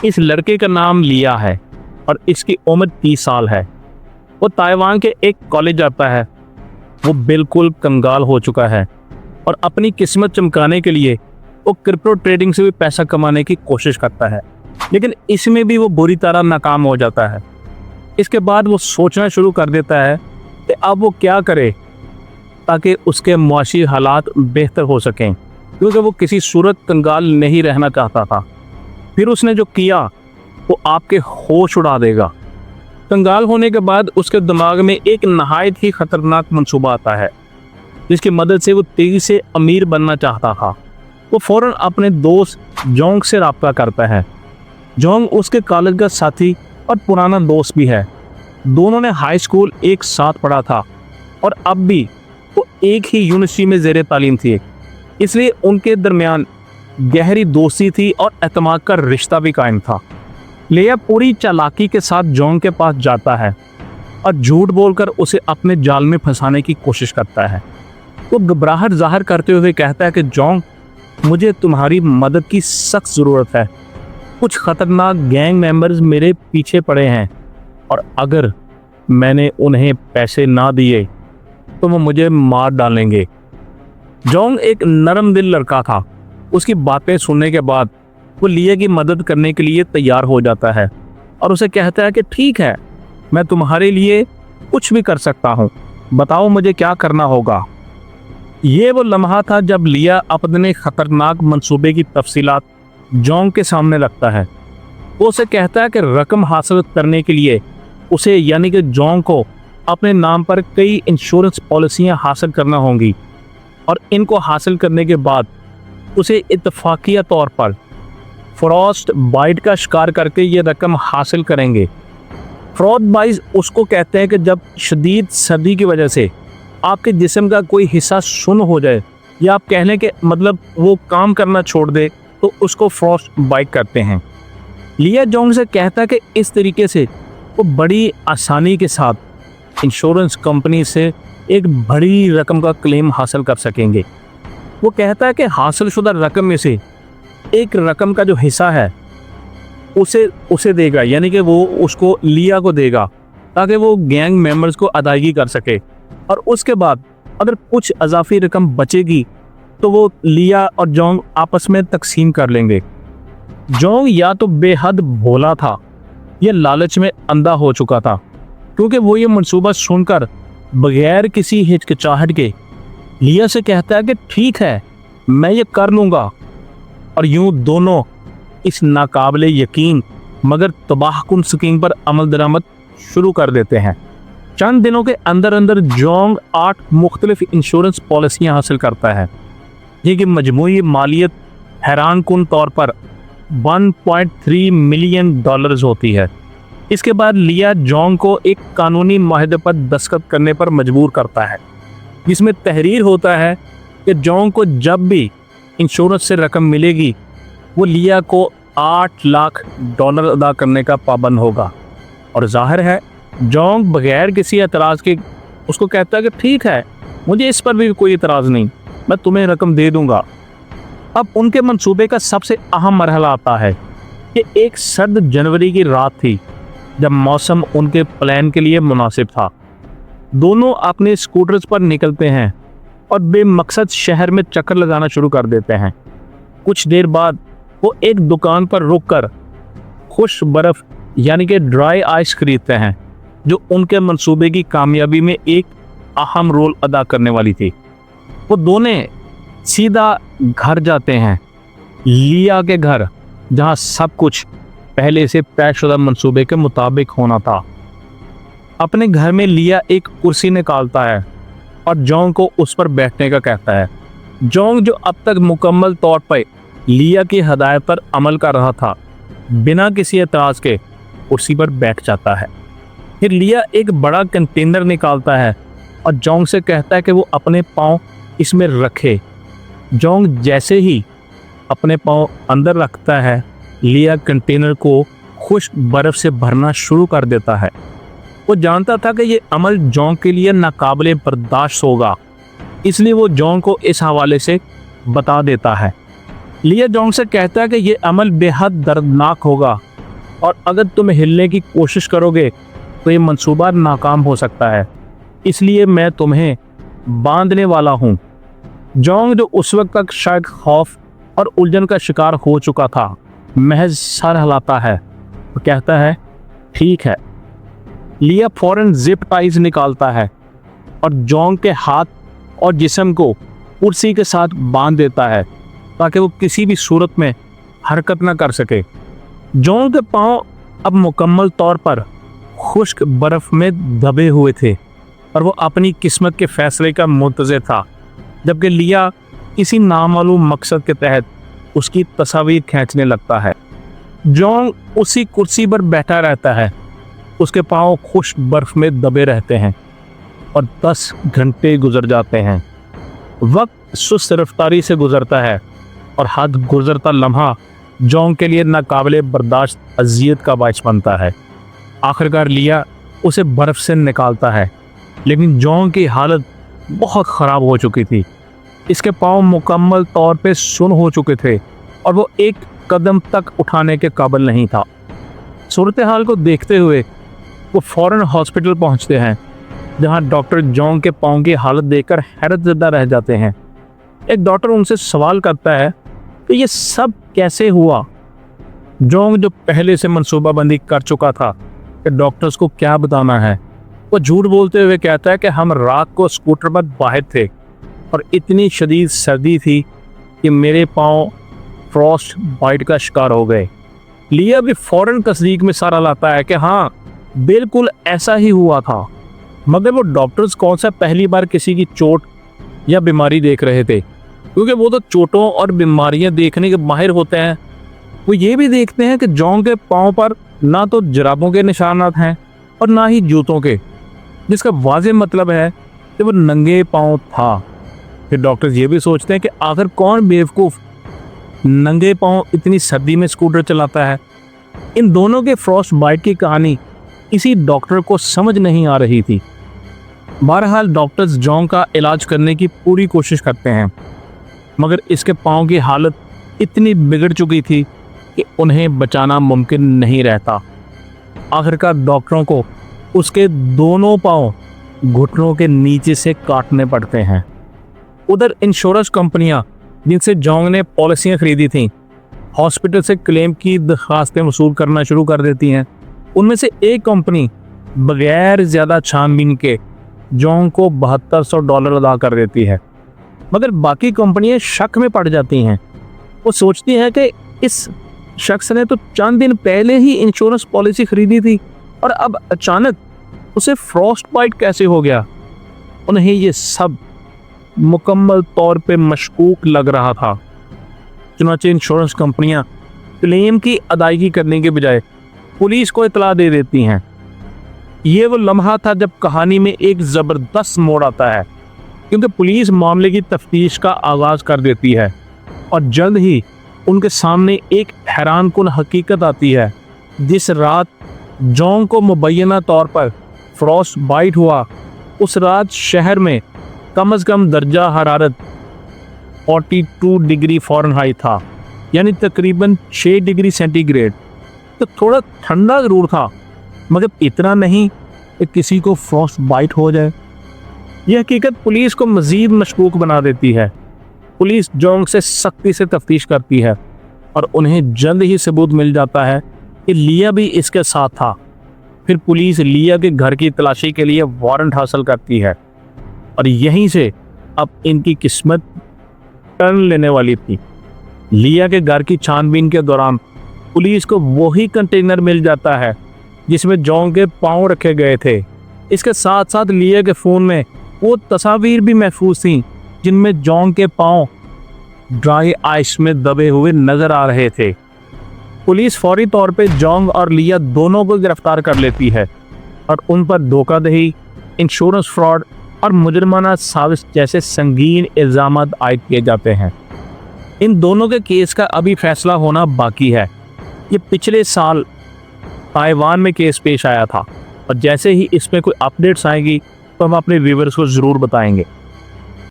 इस लड़के का नाम लिया है और इसकी उम्र 30 साल है। वो ताइवान के एक कॉलेज जाता है। वो बिल्कुल कंगाल हो चुका है और अपनी किस्मत चमकाने के लिए वो क्रिप्टो ट्रेडिंग से भी पैसा कमाने की कोशिश करता है, लेकिन इसमें भी वो बुरी तरह नाकाम हो जाता है। इसके बाद वो सोचना शुरू कर देता है कि अब वो क्या करे ताकि उसके मुआशी हालात बेहतर हो सकें, क्योंकि वो किसी सूरत कंगाल नहीं रहना चाहता था। फिर उसने जो किया वो आपके होश उड़ा देगा। कंगाल होने के बाद उसके दिमाग में एक नहायत ही खतरनाक मंसूबा आता है, जिसकी मदद से वो तेजी से अमीर बनना चाहता था। वो फौरन अपने दोस्त जोंग से रब्ता करता है। जोंग उसके कॉलेज का साथी और पुराना दोस्त भी है। दोनों ने हाई स्कूल एक साथ पढ़ा था और अब भी वो एक ही यूनिवर्सिटी में ज़ेरे तालीम थी, इसलिए उनके दरमियान गहरी दोस्ती थी और एतमाद का रिश्ता भी कायम था। लिया पूरी चालाकी के साथ जोंग के पास जाता है और झूठ बोलकर उसे अपने जाल में फंसाने की कोशिश करता है। वो घबराहट जाहिर करते हुए कहता है कि जोंग, मुझे तुम्हारी मदद की सख्त ज़रूरत है। कुछ खतरनाक गैंग मेंबर्स मेरे पीछे पड़े हैं और अगर मैंने उन्हें पैसे ना दिए तो वो मुझे मार डालेंगे। जोंग एक नरम दिल लड़का था। उसकी बातें सुनने के बाद वो लिया की मदद करने के लिए तैयार हो जाता है और उसे कहता है कि ठीक है, मैं तुम्हारे लिए कुछ भी कर सकता हूँ, बताओ मुझे क्या करना होगा। ये वो लम्हा था जब लिया अपने खतरनाक मंसूबे की तफसीलात जोंग के सामने रखता है। वो उसे कहता है कि रकम हासिल करने के लिए उसे यानी कि जोंग को अपने नाम पर कई इंश्योरेंस पॉलिसियां हासिल करना होंगी और इनको हासिल करने के बाद उसे इत्तफाकिया तौर पर फ्रॉस्ट बाइट का शिकार करके ये रकम हासिल करेंगे। फ्रॉस्ट बाइट उसको कहते हैं कि जब शदीद सर्दी की वजह से आपके जिस्म का कोई हिस्सा सुन्न हो जाए या आप कहने के मतलब वो काम करना छोड़ दे तो उसको फ्रॉस्ट बाइट करते हैं। लिया जोंग से कहता है कि इस तरीके से वो बड़ी आसानी के साथ इंश्योरेंस कंपनी से एक बड़ी रकम का क्लेम हासिल कर सकेंगे। वो कहता है कि हासिल शुदा रकम में से एक रकम का जो हिस्सा है उसे देगा, यानी कि वो उसको लिया को देगा ताकि वो गैंग मेंबर्स को अदायगी कर सके, और उसके बाद अगर कुछ अजाफी रकम बचेगी तो वो लिया और जोंग आपस में तकसीम कर लेंगे। जोंग या तो बेहद भोला था या लालच में अंधा हो चुका था, क्योंकि वो ये मंसूबा सुनकर बगैर किसी हिचकिचाहट के लिया से कहता है कि ठीक है, मैं ये कर लूँगा। और यूं दोनों इस नाकाबिले यकीन मगर तबाहकुन स्कीम पर अमल दरामद शुरू कर देते हैं। चंद दिनों के अंदर अंदर जोंग 8 मुख्तलिफ इंश्योरेंस पॉलिसियां हासिल करता है, जिनकी मजमूई मालियत हैरान कुन तौर पर $1.3 मिलियन होती है। इसके बाद लिया जोंग को एक कानूनी माहदे पर दस्तखत करने पर मजबूर करता है, जिसमें तहरीर होता है कि जोंग को जब भी इंश्योरेंस से रकम मिलेगी वो लिया को $8 लाख अदा करने का पाबंद होगा। और जाहिर है जोंग बगैर किसी एतराज़ के उसको कहता है कि ठीक है, मुझे इस पर भी कोई एतराज़ नहीं, मैं तुम्हें रकम दे दूंगा। अब उनके मंसूबे का सबसे अहम मरहला आता है कि एक सर्द जनवरी की रात थी जब मौसम उनके प्लान के लिए मुनासिब था। दोनों अपने स्कूटर्स पर निकलते हैं और बेमकसद शहर में चक्कर लगाना शुरू कर देते हैं। कुछ देर बाद वो एक दुकान पर रुककर खुश बर्फ़ यानी कि ड्राई आइस खरीदते हैं, जो उनके मंसूबे की कामयाबी में एक अहम रोल अदा करने वाली थी। वो दोनों सीधा घर जाते हैं, लिया के घर, जहां सब कुछ पहले से तयशुदा मंसूबे के मुताबिक होना था। अपने घर में लिया एक कुर्सी निकालता है और जोंग को उस पर बैठने का कहता है। जोंग, जो अब तक मुकम्मल तौर पर लिया की हदायत पर अमल कर रहा था, बिना किसी एतराज़ के कुर्सी पर बैठ जाता है। फिर लिया एक बड़ा कंटेनर निकालता है और जोंग से कहता है कि वो अपने पाँव इसमें रखे। जोंग जैसे ही अपने पाँव अंदर रखता है, लिया कंटेनर को खुश्क बर्फ़ से भरना शुरू कर देता है। वो जानता था कि ये अमल जोंग के लिए नाकाबिले बर्दाश्त होगा, इसलिए वो जोंग को इस हवाले से बता देता है। लिया जोंग से कहता है कि ये अमल बेहद दर्दनाक होगा اور اگر تم ہلنے کی کوشش کرو گے تو یہ منصوبہ ناکام ہو سکتا ہے، اس لیے میں تمہیں باندھنے والا ہوں۔ جونگ جو اس وقت تک شاید خوف اور الجھن کا شکار ہو چکا تھا، محض سر ہلاتا ہے اور کہتا ہے ٹھیک ہے۔ لیا فوراً زپ ٹائز نکالتا ہے اور جونگ کے ہاتھ اور جسم کو کرسی کے ساتھ باندھ دیتا ہے تاکہ وہ کسی بھی صورت میں حرکت نہ کر سکے۔ جونگ کے پاؤں اب مکمل طور پر خشک برف میں دبے ہوئے تھے اور وہ اپنی قسمت کے فیصلے کا منتظر تھا، جبکہ لیا کسی نامعلوم مقصد کے تحت اس کی تصاویر کھینچنے لگتا ہے۔ جونگ اسی کرسی پر بیٹھا رہتا ہے، اس کے پاؤں خشک برف میں دبے رہتے ہیں اور 10 گھنٹے گزر جاتے ہیں۔ وقت سست رفتاری سے گزرتا ہے اور حد گزرتا لمحہ جونگ کے لیے ناقابل برداشت اذیت کا باعث بنتا ہے۔ آخرکار لیا اسے برف سے نکالتا ہے، لیکن جونگ کی حالت بہت خراب ہو چکی تھی۔ اس کے پاؤں مکمل طور پہ سن ہو چکے تھے اور وہ ایک قدم تک اٹھانے کے قابل نہیں تھا۔ صورتحال کو دیکھتے ہوئے وہ فوراً ہاسپٹل پہنچتے ہیں، جہاں ڈاکٹر جونگ کے پاؤں کی حالت دیکھ کر حیرت زدہ رہ جاتے ہیں۔ ایک ڈاکٹر ان سے سوال کرتا ہے کہ یہ سب کیسے ہوا؟ جونگ جو پہلے سے منصوبہ بندی کر چکا تھا کہ ڈاکٹرز کو کیا بتانا ہے، وہ جھوٹ بولتے ہوئے کہتا ہے کہ ہم رات کو اسکوٹر پر باہر تھے اور اتنی شدید سردی تھی کہ میرے پاؤں فراسٹ بائٹ کا شکار ہو گئے۔ لیا بھی فوراً تصدیق میں سارا لاتا ہے کہ ہاں بالکل ایسا ہی ہوا تھا، مگر وہ ڈاکٹرز کون سا پہلی بار کسی کی چوٹ یا بیماری دیکھ رہے تھے، کیونکہ وہ تو چوٹوں اور بیماریاں دیکھنے کے ماہر ہوتے ہیں۔ وہ یہ بھی دیکھتے ہیں کہ جونگ کے پاؤں پر نہ تو جرابوں کے نشانات ہیں اور نہ ہی جوتوں کے، جس کا واضح مطلب ہے کہ وہ ننگے پاؤں تھا۔ پھر ڈاکٹرز یہ بھی سوچتے ہیں کہ آخر کون بیوقوف ننگے پاؤں اتنی سردی میں اسکوٹر چلاتا ہے۔ ان دونوں کے فراسٹ بائٹ کی کہانی کسی ڈاکٹر کو سمجھ نہیں آ رہی تھی۔ بہرحال ڈاکٹرز جونگ کا علاج کرنے کی پوری کوشش کرتے ہیں، مگر اس کے پاؤں کی حالت اتنی بگڑ چکی تھی کہ انہیں بچانا ممکن نہیں رہتا۔ آخرکار ڈاکٹروں کو اس کے دونوں پاؤں گھٹنوں کے نیچے سے کاٹنے پڑتے ہیں۔ ادھر انشورنس کمپنیاں جن سے جونگ نے پالیسیاں خریدی تھیں، ہاسپٹل سے کلیم کی درخواستیں وصول کرنا شروع کر دیتی ہیں۔ ان میں سے ایک کمپنی بغیر زیادہ چھان بین کے جونگ کو $7200 ادا کر دیتی ہے، مگر باقی کمپنیاں شک میں پڑ جاتی ہیں۔ وہ سوچتی ہیں کہ اس شخص نے تو چند دن پہلے ہی انشورنس پالیسی خریدی تھی اور اب اچانک اسے فراسٹ بائٹ کیسے ہو گیا۔ انہیں یہ سب مکمل طور پہ مشکوک لگ رہا تھا۔ چنانچہ انشورنس کمپنیاں کلیم کی ادائیگی کرنے کے بجائے پولیس کو اطلاع دے دیتی ہیں۔ یہ وہ لمحہ تھا جب کہانی میں ایک زبردست موڑ آتا ہے، کیونکہ پولیس معاملے کی تفتیش کا آغاز کر دیتی ہے اور جلد ہی ان کے سامنے ایک حیران کن حقیقت آتی ہے۔ جس رات جونگ کو مبینہ طور پر فراسٹ بائٹ ہوا، اس رات شہر میں کم از کم درجہ حرارت 42 ڈگری فارنہائٹ تھا، یعنی تقریباً 6 ڈگری سینٹی گریڈ۔ تو تھوڑا ٹھنڈا ضرور تھا، مگر اتنا نہیں کہ کسی کو فراسٹ بائٹ ہو جائے۔ یہ حقیقت پولیس کو مزید مشکوک بنا دیتی ہے۔ پولیس جونگ سے سختی سے تفتیش کرتی ہے اور انہیں جلد ہی ثبوت مل جاتا ہے کہ لیا بھی اس کے ساتھ تھا۔ پھر پولیس لیا کے گھر کی تلاشی کے لیے وارنٹ حاصل کرتی ہے اور یہیں سے اب ان کی قسمت ٹرن لینے والی تھی۔ لیا کے گھر کی چھان بین کے دوران پولیس کو وہی کنٹینر مل جاتا ہے جس میں جونگ کے پاؤں رکھے گئے تھے۔ اس کے ساتھ ساتھ لیا کے فون میں وہ تصاویر بھی محفوظ تھیں جن میں جونگ کے پاؤں ڈرائی آئس میں دبے ہوئے نظر آ رہے تھے۔ پولیس فوری طور پہ جونگ اور لیا دونوں کو گرفتار کر لیتی ہے اور ان پر دھوکہ دہی، انشورنس فراڈ اور مجرمانہ سازش جیسے سنگین الزامات عائد کیے جاتے ہیں۔ ان دونوں کے کیس کا ابھی فیصلہ ہونا باقی ہے۔ یہ پچھلے سال تائیوان میں کیس پیش آیا تھا اور جیسے ہی اس میں کوئی اپڈیٹس آئیں گی تو ہم اپنے ویورز کو ضرور بتائیں گے۔